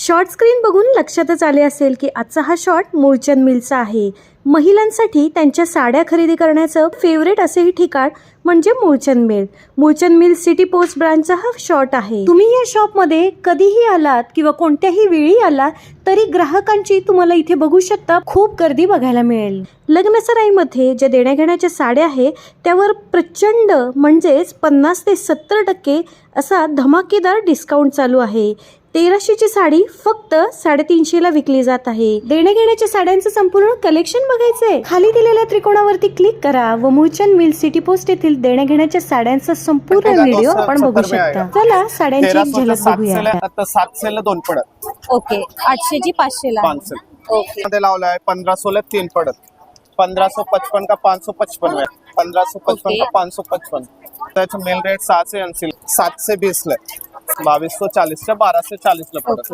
Short screen बघून लक्षातच आले असेल की आजचा हा शॉट मूळचंद मिलचा आहे. महिलांसाठी त्यांच्या साड्या खरेदी करण्याचं फेवरेट असेही ठिकाण म्हणजे Mulchand mill. Mulchand mill city post ब्रांचचा हा शॉट आहे. तुम्ही या शॉपमध्ये कधीही आलात किंवा कोणत्याही वेळी आलात तरी ग्राहकांची तुम्हाला इथे बघू शकता खूप गर्दी बघायला मिळेल. लग्नसराईमध्ये ज्या देण्याघेण्याच्या साड्या आहे त्यावर प्रचंड म्हणजेच 50 ते 70% असा धमाकेदार डिस्काउंट चालू आहे. 1300ची साडी फक्त 350ला विकली जात आहे. देण्याघेण्याच्या साड्यांचं संपूर्ण कलेक्शन बघायचंय, खाली दिलेल्या त्रिकोणावरती क्लिक करा व मूळचंद मिल सिटी पोस्ट येथील देण्याघेण्याच्या साड्यांचा संपूर्ण व्हिडिओ आपण बघू शकता. चला साड्यांची एक झलक बघूया. आता 700 ला 2 पडत. ओके 800 ची 500 ला. 500 ओके मध्ये लावलाय. 1500 ला 3 पडत. 1555 का 555 है. 1555 का 555. त्याचा मेल रेट 680 720 ला. 2240 च्या 1240 ला पडत.